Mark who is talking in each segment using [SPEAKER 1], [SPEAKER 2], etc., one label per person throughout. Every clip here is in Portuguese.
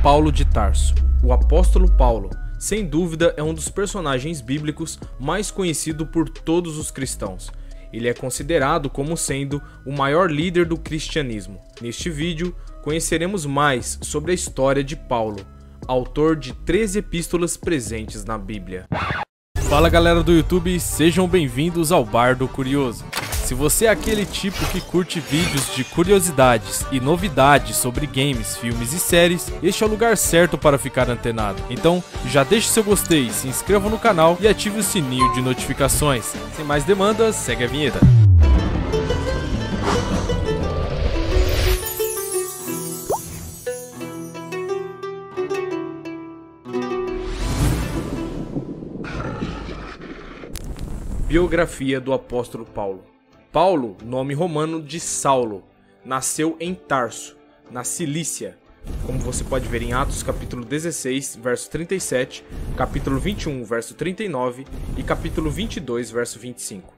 [SPEAKER 1] Paulo de Tarso. O apóstolo Paulo, sem dúvida, é um dos personagens bíblicos mais conhecido por todos os cristãos. Ele é considerado como sendo o maior líder do cristianismo. Neste vídeo, conheceremos mais sobre a história de Paulo, autor de 13 epístolas presentes na Bíblia. Fala galera do YouTube, sejam bem-vindos ao Bar do Curioso. Se você é aquele tipo que curte vídeos de curiosidades e novidades sobre games, filmes e séries, este é o lugar certo para ficar antenado. Então, já deixe seu gostei, se inscreva no canal e ative o sininho de notificações. Sem mais demandas, segue a vinheta. Biografia do apóstolo Paulo. Paulo, nome romano de Saulo, nasceu em Tarso, na Cilícia, como você pode ver em Atos capítulo 16, verso 37, capítulo 21, verso 39 e capítulo 22, verso 25.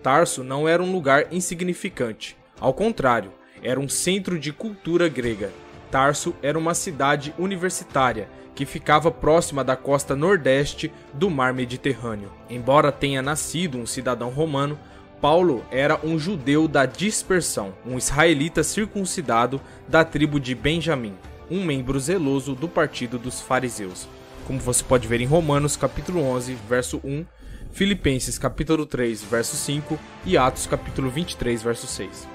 [SPEAKER 1] Tarso não era um lugar insignificante, ao contrário, era um centro de cultura grega. Tarso era uma cidade universitária que ficava próxima da costa nordeste do mar Mediterrâneo. Embora tenha nascido um cidadão romano, Paulo era um judeu da dispersão, um israelita circuncidado da tribo de Benjamim, um membro zeloso do partido dos fariseus, como você pode ver em Romanos capítulo 11, verso 1, Filipenses capítulo 3, verso 5 e Atos capítulo 23, verso 6.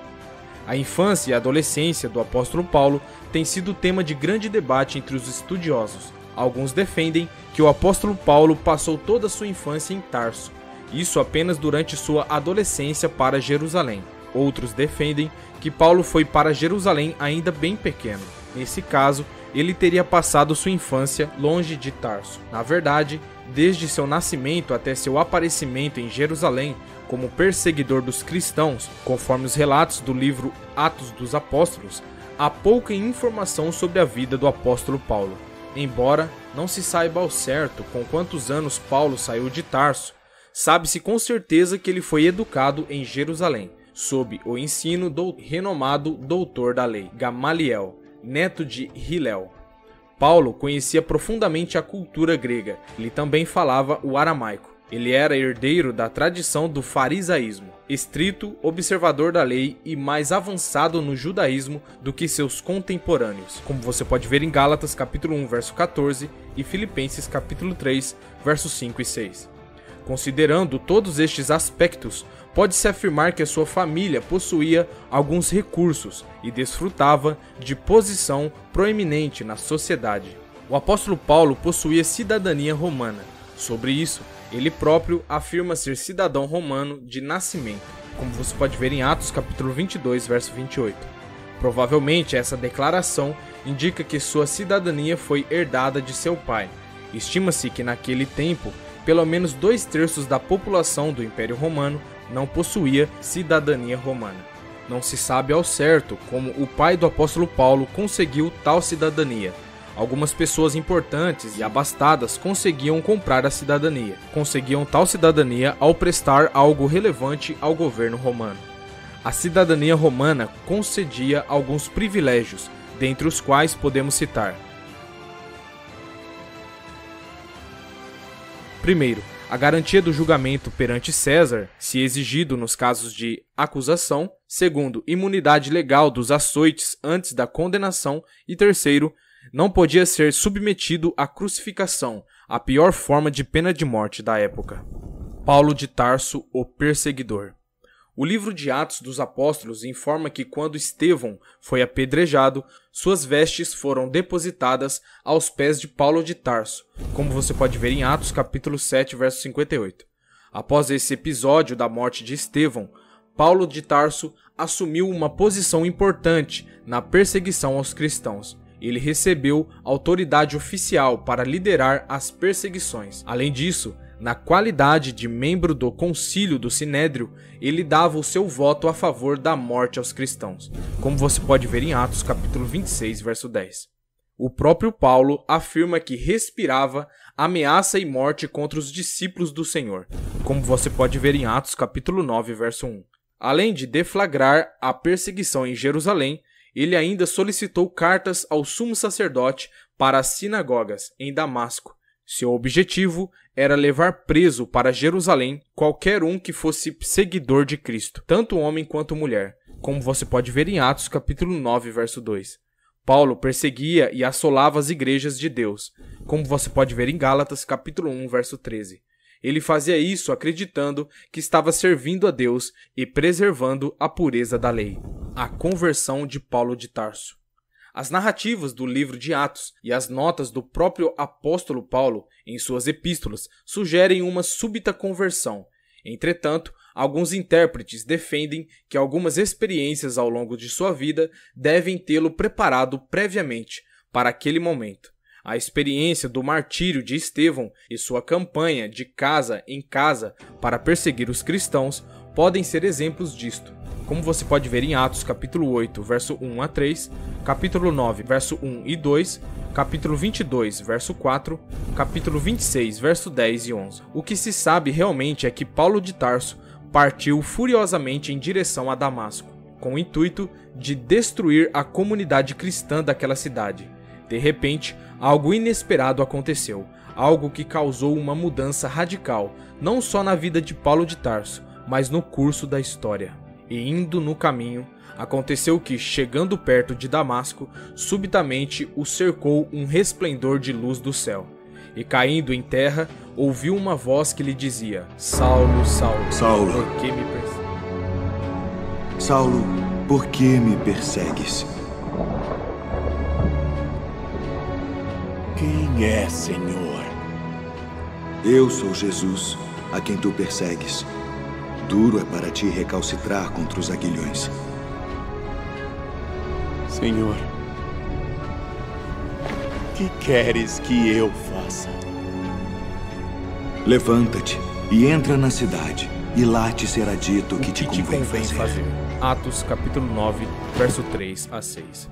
[SPEAKER 1] A infância e a adolescência do apóstolo Paulo tem sido tema de grande debate entre os estudiosos. Alguns defendem que o apóstolo Paulo passou toda a sua infância em Tarso, isso apenas durante sua adolescência para Jerusalém. Outros defendem que Paulo foi para Jerusalém ainda bem pequeno. Nesse caso, ele teria passado sua infância longe de Tarso. Na verdade, desde seu nascimento até seu aparecimento em Jerusalém como perseguidor dos cristãos, conforme os relatos do livro Atos dos Apóstolos, há pouca informação sobre a vida do apóstolo Paulo. Embora não se saiba ao certo com quantos anos Paulo saiu de Tarso, sabe-se com certeza que ele foi educado em Jerusalém, sob o ensino do renomado doutor da lei, Gamaliel, neto de Hilel. Paulo conhecia profundamente a cultura grega, ele também falava o aramaico. Ele era herdeiro da tradição do farisaísmo, estrito observador da lei e mais avançado no judaísmo do que seus contemporâneos, como você pode ver em Gálatas capítulo 1, verso 14 e Filipenses capítulo 3, versos 5 e 6. Considerando todos estes aspectos, pode-se afirmar que a sua família possuía alguns recursos e desfrutava de posição proeminente na sociedade. O apóstolo Paulo possuía cidadania romana. Sobre isso, ele próprio afirma ser cidadão romano de nascimento, como você pode ver em Atos capítulo 22, verso 28. Provavelmente essa declaração indica que sua cidadania foi herdada de seu pai. Estima-se que naquele tempo, pelo menos 2/3 da população do Império Romano não possuía cidadania romana. Não se sabe ao certo como o pai do apóstolo Paulo conseguiu tal cidadania. Algumas pessoas importantes e abastadas conseguiam comprar a cidadania. Conseguiam tal cidadania ao prestar algo relevante ao governo romano. A cidadania romana concedia alguns privilégios, dentre os quais podemos citar: primeiro, a garantia do julgamento perante César, se exigido nos casos de acusação. Segundo, imunidade legal dos açoites antes da condenação. E terceiro, não podia ser submetido à crucificação, a pior forma de pena de morte da época. Paulo de Tarso, o perseguidor. O livro de Atos dos Apóstolos informa que quando Estevão foi apedrejado, suas vestes foram depositadas aos pés de Paulo de Tarso, como você pode ver em Atos capítulo 7, verso 58. Após esse episódio da morte de Estevão, Paulo de Tarso assumiu uma posição importante na perseguição aos cristãos. Ele recebeu autoridade oficial para liderar as perseguições. Além disso, na qualidade de membro do concílio do Sinédrio, ele dava o seu voto a favor da morte aos cristãos, como você pode ver em Atos capítulo 26, verso 10. O próprio Paulo afirma que respirava ameaça e morte contra os discípulos do Senhor, como você pode ver em Atos capítulo 9, verso 1. Além de deflagrar a perseguição em Jerusalém, ele ainda solicitou cartas ao sumo sacerdote para as sinagogas em Damasco. Seu objetivo era levar preso para Jerusalém qualquer um que fosse seguidor de Cristo, tanto homem quanto mulher, como você pode ver em Atos capítulo 9, verso 2. Paulo perseguia e assolava as igrejas de Deus, como você pode ver em Gálatas capítulo 1, verso 13. Ele fazia isso acreditando que estava servindo a Deus e preservando a pureza da lei. A conversão de Paulo de Tarso. As narrativas do livro de Atos e as notas do próprio apóstolo Paulo em suas epístolas sugerem uma súbita conversão. Entretanto, alguns intérpretes defendem que algumas experiências ao longo de sua vida devem tê-lo preparado previamente para aquele momento. A experiência do martírio de Estevão e sua campanha de casa em casa para perseguir os cristãos podem ser exemplos disto, como você pode ver em Atos capítulo 8, verso 1 a 3, capítulo 9, verso 1 e 2, capítulo 22, verso 4, capítulo 26, verso 10 e 11. O que se sabe realmente é que Paulo de Tarso partiu furiosamente em direção a Damasco, com o intuito de destruir a comunidade cristã daquela cidade. De repente, algo inesperado aconteceu, algo que causou uma mudança radical, não só na vida de Paulo de Tarso, mas no curso da história. E indo no caminho, aconteceu que, chegando perto de Damasco, subitamente o cercou um resplendor de luz do céu. E caindo em terra, ouviu uma voz que lhe dizia: Saulo, Saulo,
[SPEAKER 2] Saulo,
[SPEAKER 1] por que me persegues?
[SPEAKER 2] Saulo, por que me persegues?
[SPEAKER 3] Quem é, Senhor?
[SPEAKER 2] Eu sou Jesus, a quem tu persegues. Duro é para ti recalcitrar contra os aguilhões.
[SPEAKER 3] Senhor, que queres que eu faça?
[SPEAKER 2] Levanta-te e entra na cidade, e lá te será dito o que te convém fazer.
[SPEAKER 1] Atos capítulo 9, verso 3 a 6.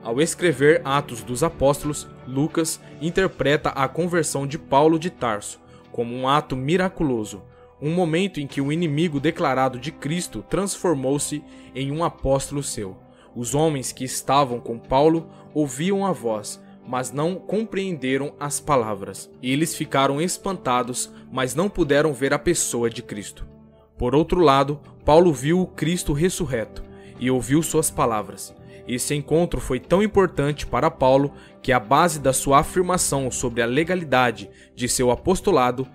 [SPEAKER 1] Ao escrever Atos dos Apóstolos, Lucas interpreta a conversão de Paulo de Tarso como um ato miraculoso, um momento em que o inimigo declarado de Cristo transformou-se em um apóstolo seu. Os homens que estavam com Paulo ouviam a voz, mas não compreenderam as palavras. Eles ficaram espantados, mas não puderam ver a pessoa de Cristo. Por outro lado, Paulo viu o Cristo ressurreto e ouviu suas palavras. Esse encontro foi tão importante para Paulo que a base da sua afirmação sobre a legalidade de seu apostolado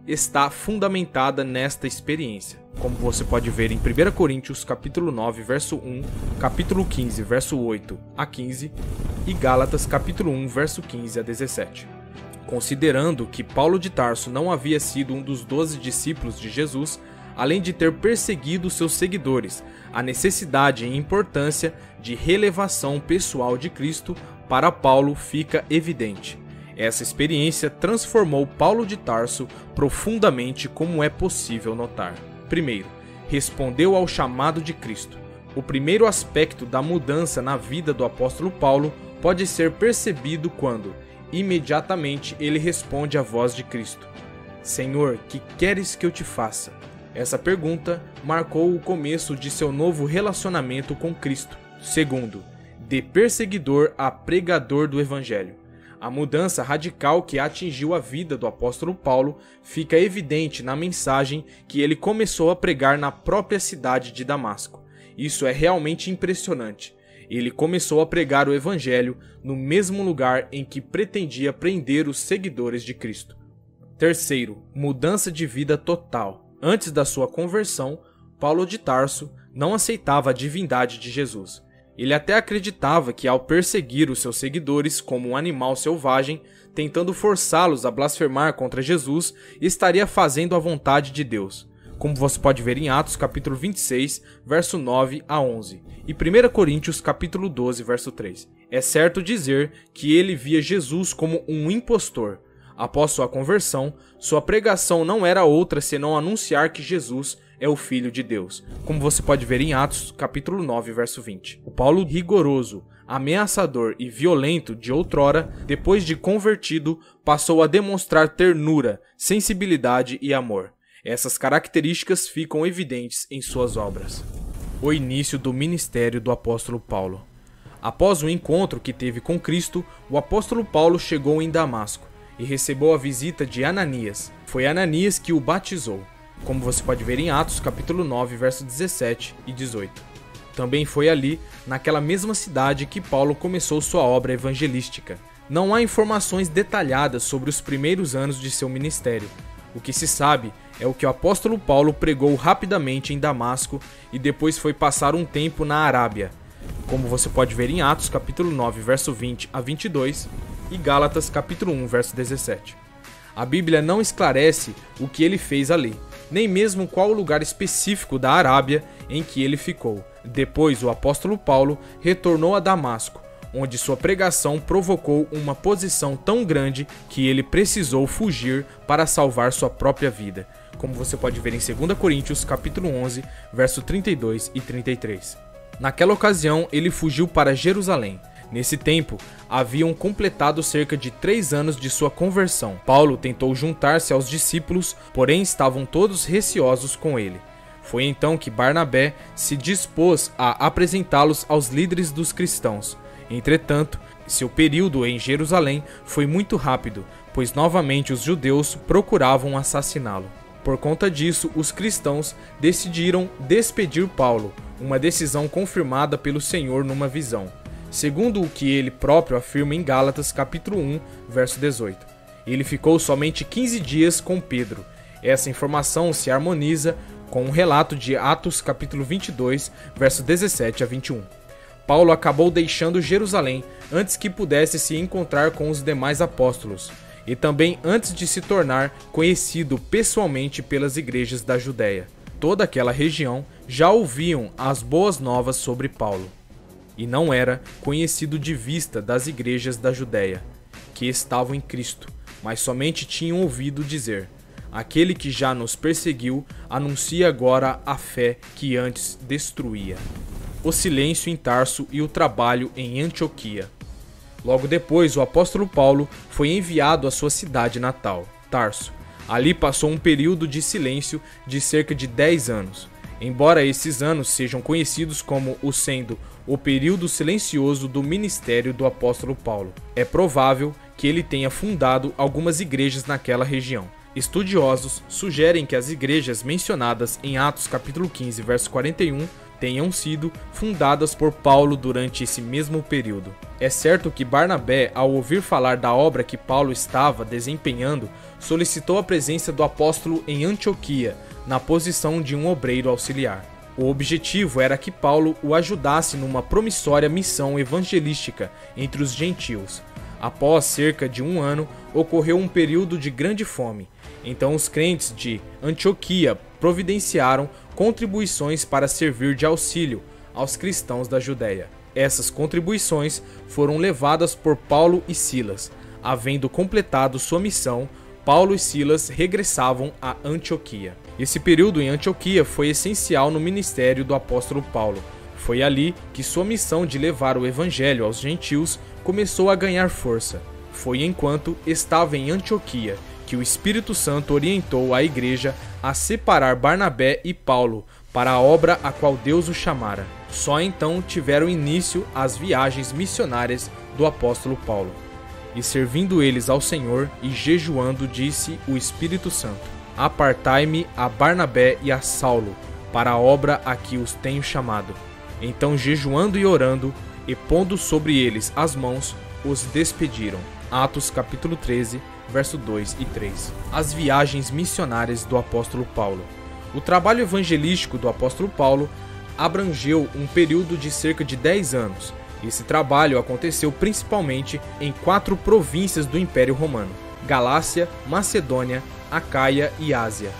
[SPEAKER 1] está fundamentada nesta experiência, como você pode ver em 1 Coríntios capítulo 9, verso 1, capítulo 15, verso 8 a 15 e Gálatas capítulo 1, verso 15 a 17. Considerando que Paulo de Tarso não havia sido um dos 12 discípulos de Jesus, além de ter perseguido seus seguidores, a necessidade e importância de relevação pessoal de Cristo para Paulo fica evidente. Essa experiência transformou Paulo de Tarso profundamente, como é possível notar. Primeiro, respondeu ao chamado de Cristo. O primeiro aspecto da mudança na vida do apóstolo Paulo pode ser percebido quando, imediatamente, ele responde à voz de Cristo: Senhor, que queres que eu te faça? Essa pergunta marcou o começo de seu novo relacionamento com Cristo. Segundo, de perseguidor a pregador do Evangelho. A mudança radical que atingiu a vida do apóstolo Paulo fica evidente na mensagem que ele começou a pregar na própria cidade de Damasco. Isso é realmente impressionante. Ele começou a pregar o Evangelho no mesmo lugar em que pretendia prender os seguidores de Cristo. Terceiro, mudança de vida total. Antes da sua conversão, Paulo de Tarso não aceitava a divindade de Jesus. Ele até acreditava que, ao perseguir os seus seguidores como um animal selvagem, tentando forçá-los a blasfemar contra Jesus, estaria fazendo a vontade de Deus, como você pode ver em Atos capítulo 26, verso 9 a 11, e 1 Coríntios capítulo 12, verso 3. É certo dizer que ele via Jesus como um impostor. Após sua conversão, sua pregação não era outra senão anunciar que Jesus é o Filho de Deus, como você pode ver em Atos capítulo 9, verso 20. O Paulo rigoroso, ameaçador e violento de outrora, depois de convertido, passou a demonstrar ternura, sensibilidade e amor. Essas características ficam evidentes em suas obras. O início do ministério do apóstolo Paulo. Após o encontro que teve com Cristo, o apóstolo Paulo chegou em Damasco e recebeu a visita de Ananias. Foi Ananias que o batizou, como você pode ver em Atos capítulo 9, versos 17 e 18. Também foi ali, naquela mesma cidade, que Paulo começou sua obra evangelística. Não há informações detalhadas sobre os primeiros anos de seu ministério. O que se sabe é o que o apóstolo Paulo pregou rapidamente em Damasco e depois foi passar um tempo na Arábia, como você pode ver em Atos capítulo 9, verso 20 a 22 e Gálatas capítulo 1, verso 17. A Bíblia não esclarece o que ele fez ali, nem mesmo qual o lugar específico da Arábia em que ele ficou. Depois, o apóstolo Paulo retornou a Damasco, onde sua pregação provocou uma posição tão grande que ele precisou fugir para salvar sua própria vida, como você pode ver em 2 Coríntios capítulo 11, verso 32 e 33. Naquela ocasião, ele fugiu para Jerusalém. Nesse tempo, haviam completado cerca de 3 anos de sua conversão. Paulo tentou juntar-se aos discípulos, porém estavam todos receosos com ele. Foi então que Barnabé se dispôs a apresentá-los aos líderes dos cristãos. Entretanto, seu período em Jerusalém foi muito rápido, pois novamente os judeus procuravam assassiná-lo. Por conta disso, os cristãos decidiram despedir Paulo, uma decisão confirmada pelo Senhor numa visão, segundo o que ele próprio afirma em Gálatas capítulo 1, verso 18. Ele ficou somente 15 dias com Pedro. Essa informação se harmoniza com um relato de Atos capítulo 22, verso 17 a 21. Paulo acabou deixando Jerusalém antes que pudesse se encontrar com os demais apóstolos, e também antes de se tornar conhecido pessoalmente pelas igrejas da Judéia. Toda aquela região já ouviam as boas novas sobre Paulo, e não era conhecido de vista das igrejas da Judéia, que estavam em Cristo, mas somente tinham ouvido dizer: aquele que já nos perseguiu anuncia agora a fé que antes destruía. O silêncio em Tarso e o trabalho em Antioquia. Logo depois, o apóstolo Paulo foi enviado à sua cidade natal, Tarso. Ali passou um período de silêncio de cerca de 10 anos. Embora esses anos sejam conhecidos como sendo o período silencioso do ministério do apóstolo Paulo, é provável que ele tenha fundado algumas igrejas naquela região. Estudiosos sugerem que as igrejas mencionadas em Atos capítulo 15, verso 41, tenham sido fundadas por Paulo durante esse mesmo período. É certo que Barnabé, ao ouvir falar da obra que Paulo estava desempenhando, solicitou a presença do apóstolo em Antioquia, na posição de um obreiro auxiliar. O objetivo era que Paulo o ajudasse numa promissória missão evangelística entre os gentios. Após cerca de 1 ano, ocorreu um período de grande fome. Então os crentes de Antioquia providenciaram contribuições para servir de auxílio aos cristãos da Judéia. Essas contribuições foram levadas por Paulo e Silas. Havendo completado sua missão, Paulo e Silas regressavam a Antioquia. Esse período em Antioquia foi essencial no ministério do apóstolo Paulo. Foi ali que sua missão de levar o evangelho aos gentios começou a ganhar força. Foi enquanto estava em Antioquia que o Espírito Santo orientou a igreja a separar Barnabé e Paulo para a obra a qual Deus o chamara. Só então tiveram início as viagens missionárias do apóstolo Paulo. E servindo eles ao Senhor e jejuando, disse o Espírito Santo: apartai-me a Barnabé e a Saulo para a obra a que os tenho chamado. Então, jejuando e orando, e pondo sobre eles as mãos, os despediram. Atos capítulo 13, verso 2 e 3. As viagens missionárias do apóstolo Paulo. O trabalho evangelístico do apóstolo Paulo abrangeu um período de cerca de 10 anos. Esse trabalho aconteceu principalmente em 4 províncias do Império Romano: Galácia, Macedônia, Acaia e Ásia.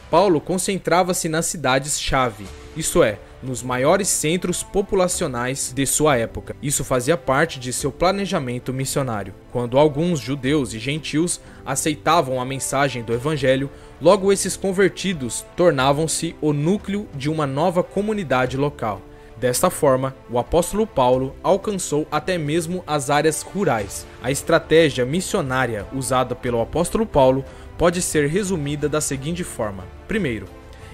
[SPEAKER 1] Paulo concentrava-se nas cidades-chave, isto é, nos maiores centros populacionais de sua época. Isso fazia parte de seu planejamento missionário. Quando alguns judeus e gentios aceitavam a mensagem do evangelho, logo esses convertidos tornavam-se o núcleo de uma nova comunidade local. Desta forma, o apóstolo Paulo alcançou até mesmo as áreas rurais. A estratégia missionária usada pelo apóstolo Paulo pode ser resumida da seguinte forma: primeiro,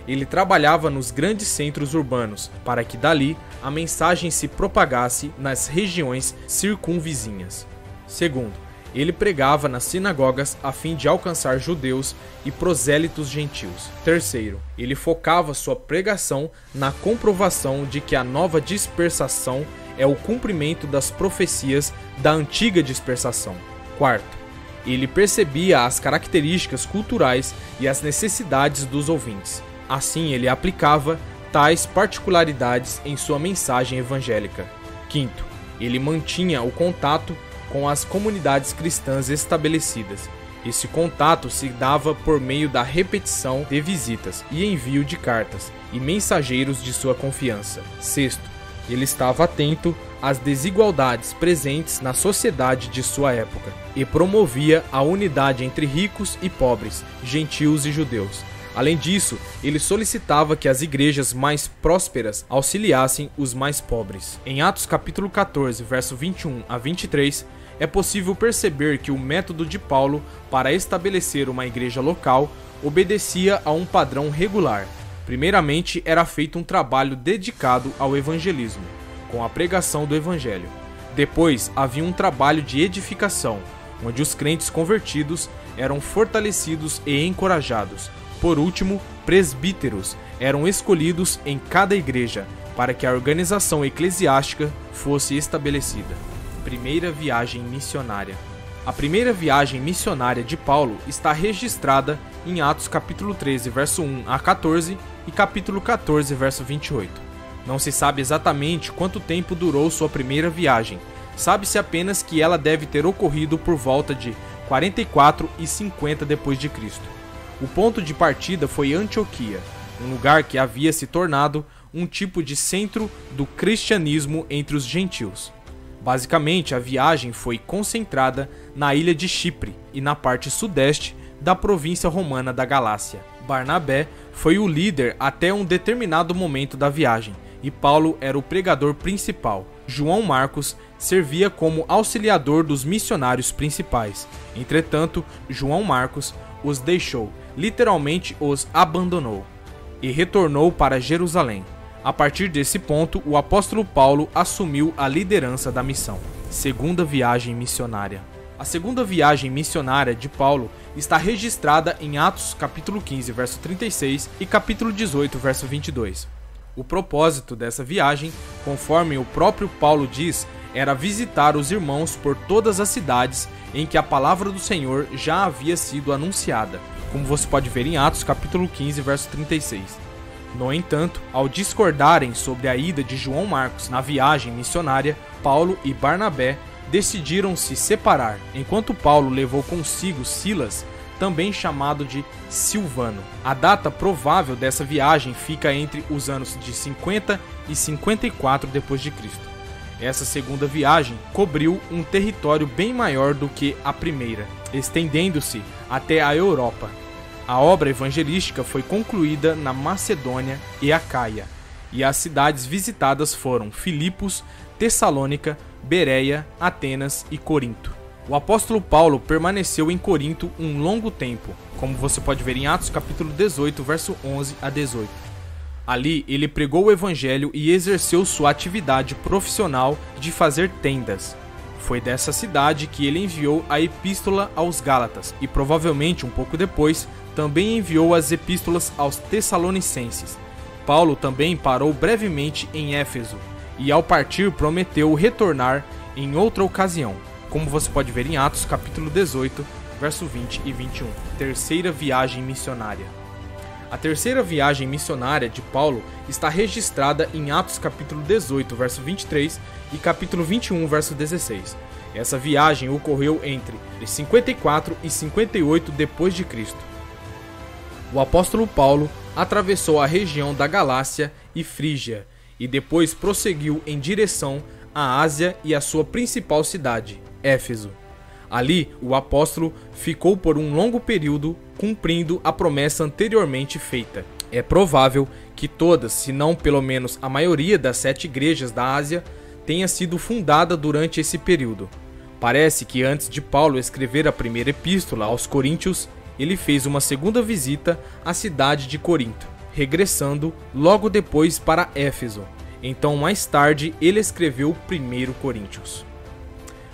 [SPEAKER 1] ele trabalhava nos grandes centros urbanos, para que dali a mensagem se propagasse nas regiões circunvizinhas. Segundo, ele pregava nas sinagogas a fim de alcançar judeus e prosélitos gentios. Terceiro, ele focava sua pregação na comprovação de que a nova dispersação é o cumprimento das profecias da antiga dispersação. Quarto, ele percebia as características culturais e as necessidades dos ouvintes. Assim, ele aplicava tais particularidades em sua mensagem evangélica. Quinto, ele mantinha o contato com as comunidades cristãs estabelecidas. Esse contato se dava por meio da repetição de visitas e envio de cartas e mensageiros de sua confiança. Sexto, ele estava atento às desigualdades presentes na sociedade de sua época e promovia a unidade entre ricos e pobres, gentios e judeus. Além disso, ele solicitava que as igrejas mais prósperas auxiliassem os mais pobres. Em Atos capítulo 14, verso 21 a 23, é possível perceber que o método de Paulo para estabelecer uma igreja local obedecia a um padrão regular. Primeiramente, era feito um trabalho dedicado ao evangelismo, com a pregação do evangelho. Depois, havia um trabalho de edificação, onde os crentes convertidos eram fortalecidos e encorajados. Por último, presbíteros eram escolhidos em cada igreja para que a organização eclesiástica fosse estabelecida. Primeira viagem missionária. A primeira viagem missionária de Paulo está registrada em Atos capítulo 13, verso 1 a 14 e capítulo 14, verso 28. Não se sabe exatamente quanto tempo durou sua primeira viagem. Sabe-se apenas que ela deve ter ocorrido por volta de 44 e 50 depois de Cristo. O ponto de partida foi Antioquia, um lugar que havia se tornado um tipo de centro do cristianismo entre os gentios. Basicamente, a viagem foi concentrada na ilha de Chipre e na parte sudeste da província romana da Galácia. Barnabé foi o líder até um determinado momento da viagem, e Paulo era o pregador principal. João Marcos servia como auxiliador dos missionários principais. Entretanto, João Marcos os deixou, literalmente os abandonou, e retornou para Jerusalém. A partir desse ponto, o apóstolo Paulo assumiu a liderança da missão. Segunda viagem missionária. A segunda viagem missionária de Paulo está registrada em Atos capítulo 15, verso 36 e capítulo 18, verso 22. O propósito dessa viagem, conforme o próprio Paulo diz, era visitar os irmãos por todas as cidades em que a palavra do Senhor já havia sido anunciada, como você pode ver em Atos capítulo 15, verso 36. No entanto, ao discordarem sobre a ida de João Marcos na viagem missionária, Paulo e Barnabé decidiram se separar, enquanto Paulo levou consigo Silas, também chamado de Silvano. A data provável dessa viagem fica entre os anos de 50 e 54 d.C. Essa segunda viagem cobriu um território bem maior do que a primeira, estendendo-se até a Europa. A obra evangelística foi concluída na Macedônia e Acaia, e as cidades visitadas foram Filipos, Tessalônica, Bereia, Atenas e Corinto. O apóstolo Paulo permaneceu em Corinto um longo tempo, como você pode ver em Atos capítulo 18, verso 11 a 18. Ali ele pregou o evangelho e exerceu sua atividade profissional de fazer tendas. Foi dessa cidade que ele enviou a epístola aos Gálatas e provavelmente um pouco depois também enviou as epístolas aos Tessalonicenses. Paulo também parou brevemente em Éfeso e ao partir prometeu retornar em outra ocasião, como você pode ver em Atos capítulo 18, verso 20 e 21. Terceira viagem missionária. A terceira viagem missionária de Paulo está registrada em Atos capítulo 18, verso 23 e capítulo 21, verso 16. Essa viagem ocorreu entre 54 e 58 depois de Cristo. O apóstolo Paulo atravessou a região da Galácia e Frígia e depois prosseguiu em direção à Ásia e à sua principal cidade, Éfeso. Ali, o apóstolo ficou por um longo período cumprindo a promessa anteriormente feita. É provável que todas, se não pelo menos a maioria das 7 igrejas da Ásia, tenha sido fundada durante esse período. Parece que antes de Paulo escrever a primeira epístola aos Coríntios, ele fez uma segunda visita à cidade de Corinto. regressando logo depois para Éfeso. Então, mais tarde, ele escreveu 1 Coríntios.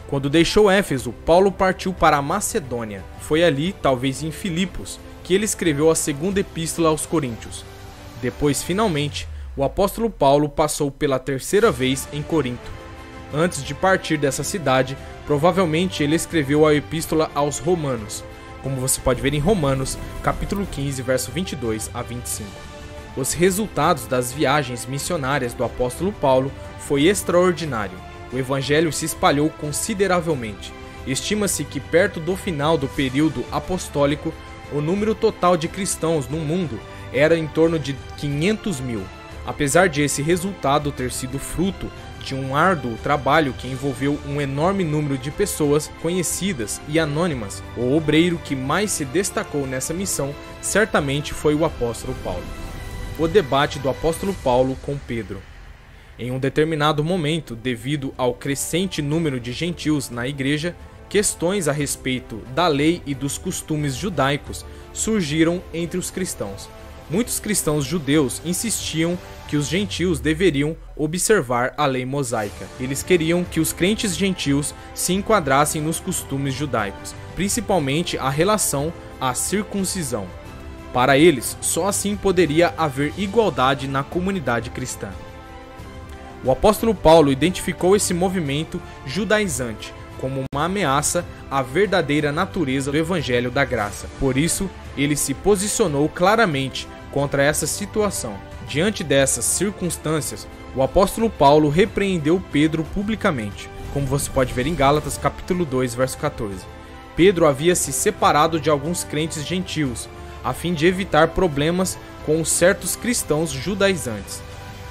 [SPEAKER 1] Quando deixou Éfeso, Paulo partiu para a Macedônia. Foi ali, talvez em Filipos, que ele escreveu a segunda epístola aos Coríntios. Depois, finalmente, o apóstolo Paulo passou pela terceira vez em Corinto. Antes de partir dessa cidade, provavelmente ele escreveu a epístola aos Romanos, como você pode ver em Romanos, capítulo 15, verso 22 a 25. Os resultados das viagens missionárias do apóstolo Paulo foi extraordinário. O evangelho se espalhou consideravelmente. Estima-se que perto do final do período apostólico, o número total de cristãos no mundo era em torno de 500 mil. Apesar de esse resultado ter sido fruto de um árduo trabalho que envolveu um enorme número de pessoas conhecidas e anônimas, o obreiro que mais se destacou nessa missão certamente foi o apóstolo Paulo. O debate do apóstolo Paulo com Pedro. Em um determinado momento, devido ao crescente número de gentios na igreja, questões a respeito da lei e dos costumes judaicos surgiram entre os cristãos. Muitos cristãos judeus insistiam que os gentios deveriam observar a lei mosaica. Eles queriam que os crentes gentios se enquadrassem nos costumes judaicos, principalmente a relação à circuncisão. Para eles, só assim poderia haver igualdade na comunidade cristã. O apóstolo Paulo identificou esse movimento judaizante como uma ameaça à verdadeira natureza do evangelho da graça. Por isso, ele se posicionou claramente contra essa situação. Diante dessas circunstâncias, o apóstolo Paulo repreendeu Pedro publicamente, como você pode ver em Gálatas capítulo 2, verso 14. Pedro havia se separado de alguns crentes gentios, a fim de evitar problemas com certos cristãos judaizantes.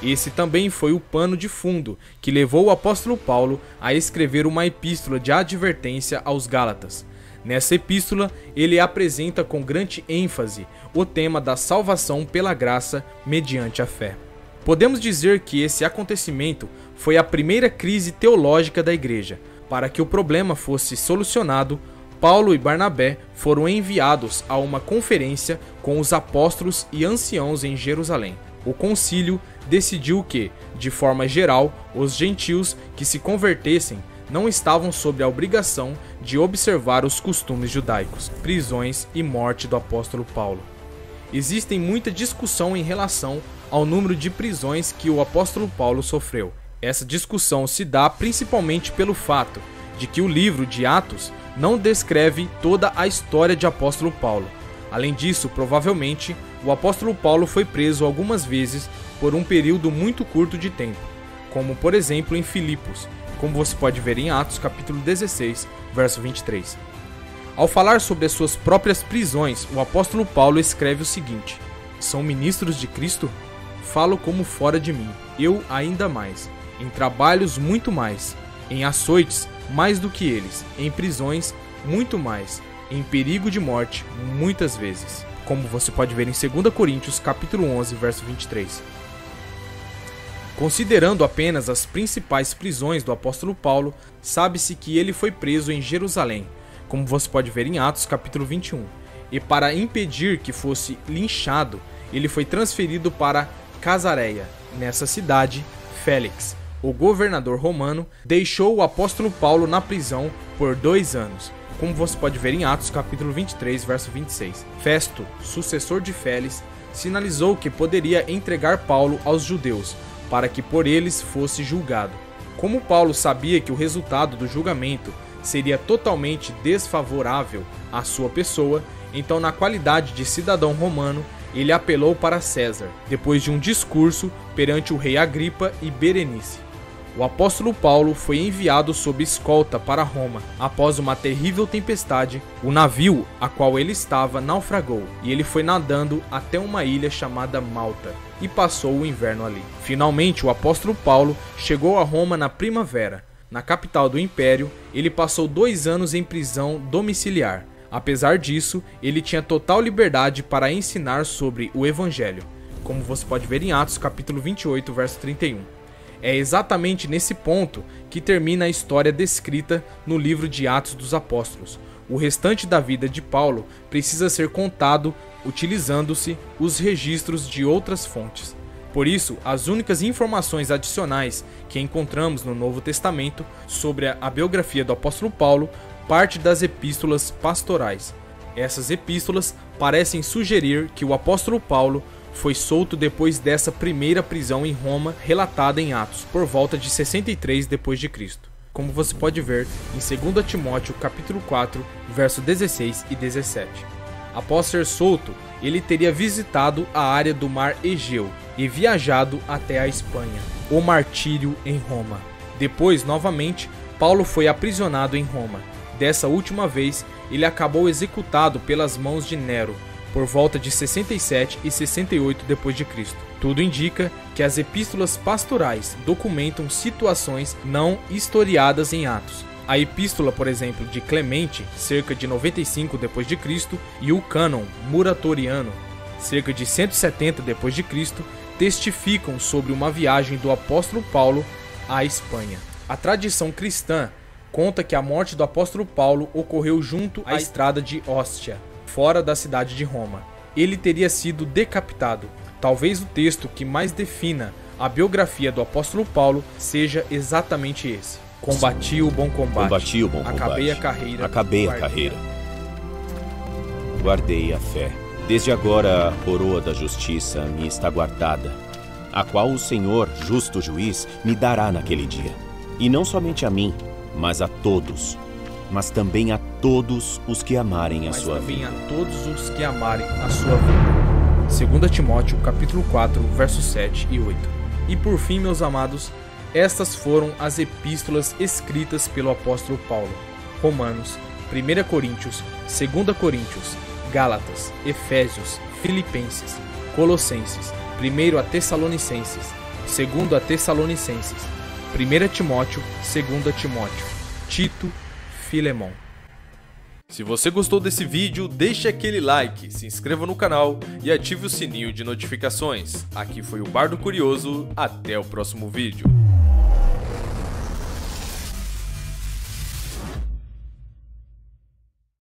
[SPEAKER 1] Esse também foi o pano de fundo que levou o apóstolo Paulo a escrever uma epístola de advertência aos Gálatas. Nessa epístola, ele apresenta com grande ênfase o tema da salvação pela graça mediante a fé. Podemos dizer que esse acontecimento foi a primeira crise teológica da igreja. Para que o problema fosse solucionado, Paulo e Barnabé foram enviados a uma conferência com os apóstolos e anciãos em Jerusalém. O concílio decidiu que, de forma geral, os gentios que se convertessem não estavam sob a obrigação de observar os costumes judaicos, prisões e morte do apóstolo Paulo. Existem muita discussão em relação ao número de prisões que o apóstolo Paulo sofreu. Essa discussão se dá principalmente pelo fato de que o livro de Atos não descreve toda a história de apóstolo Paulo. Além disso, provavelmente, o apóstolo Paulo foi preso algumas vezes por um período muito curto de tempo, como por exemplo em Filipos, como você pode ver em Atos capítulo 16, verso 23. Ao falar sobre as suas próprias prisões, o apóstolo Paulo escreve o seguinte: são ministros de Cristo? Falo como fora de mim, eu ainda mais, em trabalhos muito mais, em açoites mais do que eles, em prisões muito mais, em perigo de morte muitas vezes, como você pode ver em 2 Coríntios capítulo 11, verso 23. Considerando apenas as principais prisões do apóstolo Paulo, sabe-se que ele foi preso em Jerusalém, como você pode ver em Atos capítulo 21, e para impedir que fosse linchado, ele foi transferido para Casareia. Nessa cidade, Félix, o governador romano, deixou o apóstolo Paulo na prisão por 2 anos, como você pode ver em Atos capítulo 23, verso 26. Festo, sucessor de Félix, sinalizou que poderia entregar Paulo aos judeus, para que por eles fosse julgado. Como Paulo sabia que o resultado do julgamento seria totalmente desfavorável à sua pessoa, então, na qualidade de cidadão romano, ele apelou para César, depois de um discurso perante o rei Agripa e Berenice. O apóstolo Paulo foi enviado sob escolta para Roma. Após uma terrível tempestade, o navio a qual ele estava naufragou e ele foi nadando até uma ilha chamada Malta e passou o inverno ali. Finalmente, o apóstolo Paulo chegou a Roma na primavera. Na capital do império, ele passou 2 anos em prisão domiciliar. Apesar disso, ele tinha total liberdade para ensinar sobre o evangelho, como você pode ver em Atos capítulo 28, verso 31. É exatamente nesse ponto que termina a história descrita no livro de Atos dos Apóstolos. O restante da vida de Paulo precisa ser contado utilizando-se os registros de outras fontes. Por isso, as únicas informações adicionais que encontramos no Novo Testamento sobre a biografia do apóstolo Paulo parte das epístolas pastorais. Essas epístolas parecem sugerir que o apóstolo Paulo foi solto depois dessa primeira prisão em Roma relatada em Atos, por volta de 63 d.C., como você pode ver em 2 Timóteo capítulo 4, verso 16 e 17. Após ser solto, ele teria visitado a área do mar Egeu e viajado até a Espanha, o martírio em Roma. Depois, novamente, Paulo foi aprisionado em Roma. Dessa última vez, ele acabou executado pelas mãos de Nero, por volta de 67 e 68 d.C. Tudo indica que as epístolas pastorais documentam situações não historiadas em Atos. A epístola, por exemplo, de Clemente, cerca de 95 d.C., e o cânon muratoriano, cerca de 170 d.C., testificam sobre uma viagem do apóstolo Paulo à Espanha. A tradição cristã conta que a morte do apóstolo Paulo ocorreu junto à estrada de Ostia, fora da cidade de Roma. Ele teria sido decapitado. Talvez o texto que mais defina a biografia do apóstolo Paulo seja exatamente esse. Combati o bom combate.
[SPEAKER 4] Combati o bom combate.
[SPEAKER 1] Acabei a carreira.
[SPEAKER 4] Acabei a carreira. Guardei a fé. Desde agora a coroa da justiça me está guardada, a qual o Senhor, justo juiz, me dará naquele dia. E não somente a mim, mas a todos, mas também a todos os que amarem a sua vida.
[SPEAKER 1] A todos os que amarem a sua vida. 2 Timóteo, capítulo 4, versos 7 e 8. E por fim, meus amados, estas foram as epístolas escritas pelo apóstolo Paulo: Romanos, 1 Coríntios, 2 Coríntios, Gálatas, Efésios, Filipenses, Colossenses, 1 a Tessalonicenses, 2 a Tessalonicenses, 1 Timóteo, 2 Timóteo, Tito, Filemão. Se você gostou desse vídeo, deixe aquele like, se inscreva no canal e ative o sininho de notificações. Aqui foi o Bardo Curioso, até o próximo vídeo.